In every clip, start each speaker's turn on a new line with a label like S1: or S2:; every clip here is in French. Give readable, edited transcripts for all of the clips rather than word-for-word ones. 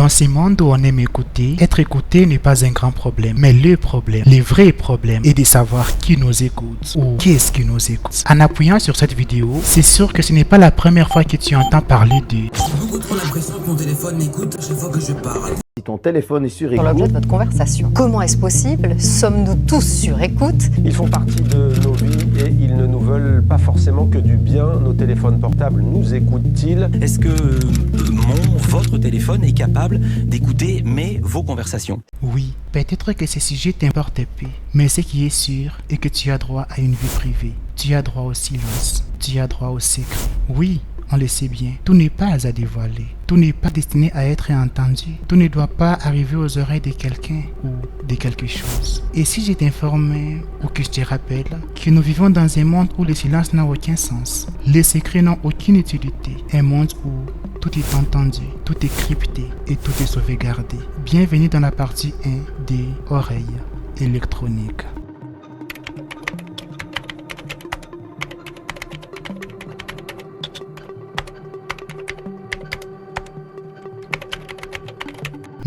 S1: Dans ce monde où on aime écouter, être écouté n'est pas un grand problème. Mais le problème, le vrai problème, est de savoir qui nous écoute ou qu'est-ce qui nous écoute. En appuyant sur cette vidéo, c'est sûr que ce n'est pas la première fois que tu entends parler de...
S2: J'ai beaucoup trop l'impression que mon téléphone m'écoute chaque fois que je parle.
S3: Si ton téléphone est sur écoute,
S4: Dans l'objet de notre conversation. Comment est-ce possible? Sommes-nous tous sur écoute?
S5: Ils font partie de nos vies et ils ne nous veulent pas forcément que du bien. Nos téléphones portables nous écoutent-ils?
S6: Est-ce que votre téléphone est capable d'écouter vos conversations?
S1: Oui, peut-être que ces sujets t'importent peu, mais ce qui est sûr est que tu as droit à une vie privée. Tu as droit au silence, tu as droit au secret. Oui, on le sait bien, tout n'est pas à dévoiler, tout n'est pas destiné à être entendu, tout ne doit pas arriver aux oreilles de quelqu'un ou de quelque chose. Et si je t'informe ou que je te rappelle que nous vivons dans un monde où le silence n'a aucun sens, les secrets n'ont aucune utilité, un monde où tout est entendu, tout est crypté et tout est sauvegardé. Bienvenue dans la partie 1 des oreilles électroniques.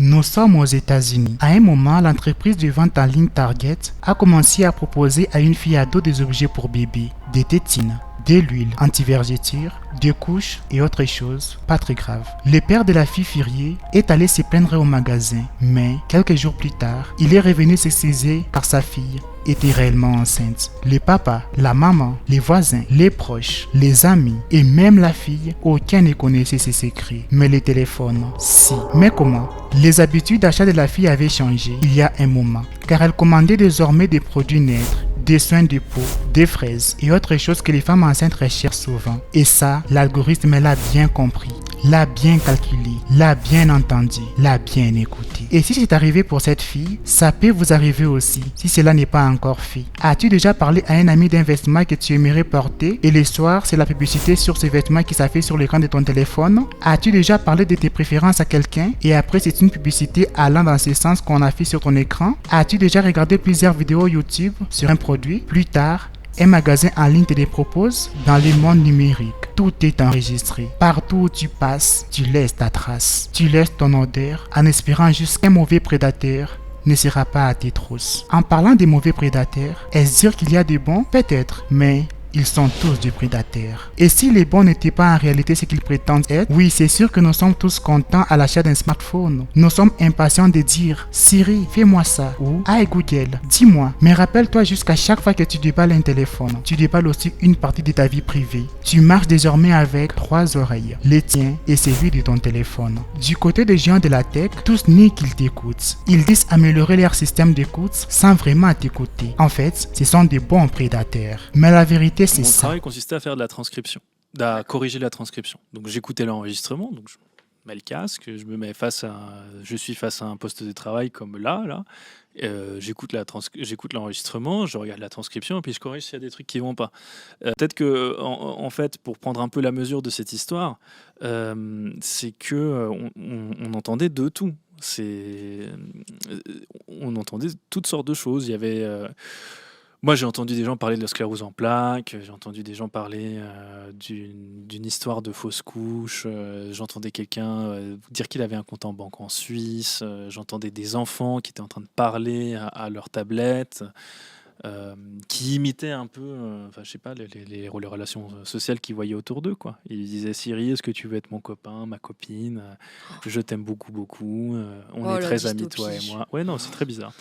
S1: Nous sommes aux États-Unis. À un moment, l'entreprise de vente en ligne Target a commencé à proposer à une fille ado des objets pour bébé, des tétines, de l'huile anti-vergéture, des couches et autres choses, pas très graves. Le père de la fille furieux est allé se plaindre au magasin, mais quelques jours plus tard, il est revenu s'excuser car sa fille était réellement enceinte. Le papa, la maman, les voisins, les proches, les amis et même la fille, aucun ne connaissait ses secrets. Mais le téléphone, si. Mais comment? Les habitudes d'achat de la fille avaient changé il y a un moment, car elle commandait désormais des produits neutres, des soins de peau, des fraises et autres choses que les femmes enceintes recherchent souvent. Et ça, l'algorithme l'a bien compris, l'a bien calculé, l'a bien entendu, l'a bien écouté. Et si c'est arrivé pour cette fille, ça peut vous arriver aussi, si cela n'est pas encore fait. As-tu déjà parlé à un ami d'un vêtement que tu aimerais porter et le soir, c'est la publicité sur ce vêtement qui s'affiche sur l'écran de ton téléphone? As-tu déjà parlé de tes préférences à quelqu'un et après c'est une publicité allant dans ce sens qu'on affiche sur ton écran? As-tu déjà regardé plusieurs vidéos YouTube sur un produit? Plus tard, un magasin en ligne te les propose. Dans le monde numérique, tout est enregistré. Partout où tu passes, tu laisses ta trace. Tu laisses ton odeur en espérant juste qu'un mauvais prédateur ne sera pas à tes trousses. En parlant des mauvais prédateurs, est-ce dire qu'il y a des bons? Peut-être, mais ils sont tous des prédateurs. Et si les bons n'étaient pas en réalité ce qu'ils prétendent être, oui, c'est sûr que nous sommes tous contents à l'achat d'un smartphone. Nous sommes impatients de dire « Siri, fais-moi ça » ou « Hey Google, dis-moi ». Mais rappelle-toi jusqu'à chaque fois que tu déballes un téléphone, tu déballes aussi une partie de ta vie privée. Tu marches désormais avec 3 oreilles, les tiens et celui de ton téléphone. Du côté des géants de la tech, tous nient qu'ils t'écoutent. Ils disent améliorer leur système d'écoute sans vraiment t'écouter. En fait, ce sont des bons prédateurs. Mais la vérité, c'est
S7: Mon
S1: ça.
S7: travail consistait à faire de la transcription, à corriger la transcription. Donc j'écoutais l'enregistrement, donc je mets le casque, je suis face à un poste de travail comme là. J'écoute l'enregistrement, je regarde la transcription et puis je corrige s'il y a des trucs qui vont pas. Peut-être que en fait, pour prendre un peu la mesure de cette histoire, c'est que on entendait de tout. On entendait toutes sortes de choses. Il y avait moi, j'ai entendu des gens parler de la sclérose en plaques, j'ai entendu des gens parler d'une histoire de fausse couche, j'entendais quelqu'un dire qu'il avait un compte en banque en Suisse, j'entendais des enfants qui étaient en train de parler à leur tablette, qui imitaient un peu, je sais pas, les relations sociales qu'ils voyaient autour d'eux, quoi. Ils disaient « Siri, est-ce que tu veux être mon copain, ma copine? Je t'aime beaucoup, beaucoup. On est très amis, toi et moi. » Ouais, non, c'est très bizarre.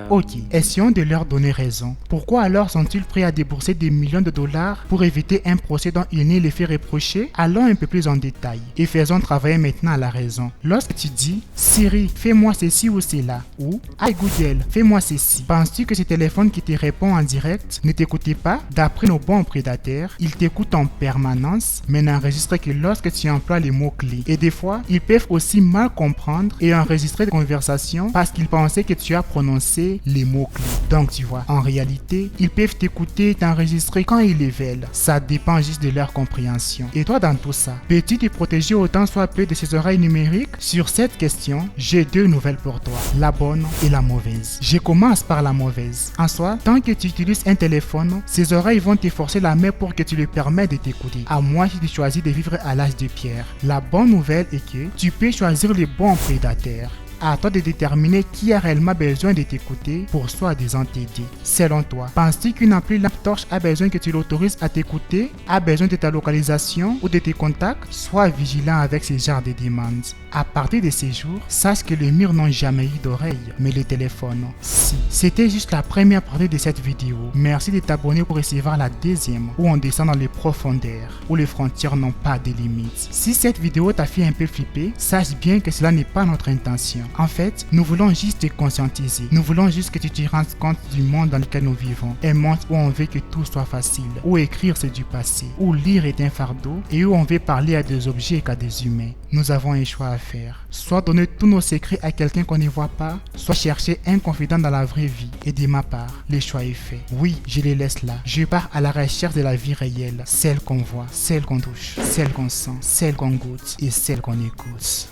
S1: Ok, essayons de leur donner raison. Pourquoi alors sont-ils prêts à débourser des millions de dollars pour éviter un procès dont il n'est les fait reprocher? Allons un peu plus en détail et faisons travailler maintenant à la raison. Lorsque tu dis « Siri, fais-moi ceci ou cela » ou « Hey Google, fais-moi ceci », penses-tu que ce téléphone qui te répond en direct ne t'écoute pas? D'après nos bons prédateurs, ils t'écoutent en permanence, mais n'enregistrent que lorsque tu emploies les mots-clés. Et des fois, ils peuvent aussi mal comprendre et enregistrer des conversations parce qu'ils pensaient que tu as prononcé prononcer les mots-clés. Donc tu vois, en réalité, ils peuvent t'écouter et t'enregistrer quand ils le veulent. Ça dépend juste de leur compréhension. Et toi dans tout ça, peux-tu te protéger autant soit peu de ces oreilles numériques? Sur cette question, j'ai deux nouvelles pour toi, la bonne et la mauvaise. Je commence par la mauvaise. En soi, tant que tu utilises un téléphone, ces oreilles vont te forcer la main pour que tu lui permettes de t'écouter, à moins que tu choisis de vivre à l'âge de pierre. La bonne nouvelle est que tu peux choisir les bons prédateurs. À toi de déterminer qui a réellement besoin de t'écouter pour soi-disant t'aider. Selon toi, penses-tu qu'une ampli lampe torche a besoin que tu l'autorises à t'écouter, a besoin de ta localisation ou de tes contacts? Sois vigilant avec ce genre de demandes. À partir de ces jours, sache que les murs n'ont jamais eu d'oreilles, mais les téléphones, si. C'était juste la première partie de cette vidéo. Merci de t'abonner pour recevoir la deuxième, où on descend dans les profondeurs, où les frontières n'ont pas de limites. Si cette vidéo t'a fait un peu flipper, sache bien que cela n'est pas notre intention. En fait, nous voulons juste te conscientiser. Nous voulons juste que tu te rendes compte du monde dans lequel nous vivons. Un monde où on veut que tout soit facile, où écrire c'est du passé, où lire est un fardeau et où on veut parler à des objets qu'à des humains. Nous avons un choix à faire. Soit donner tous nos secrets à quelqu'un qu'on ne voit pas, soit chercher un confident dans la vraie vie. Et de ma part, le choix est fait. Oui, je les laisse là. Je pars à la recherche de la vie réelle, celle qu'on voit, celle qu'on touche, celle qu'on sent, celle qu'on goûte et celle qu'on écoute.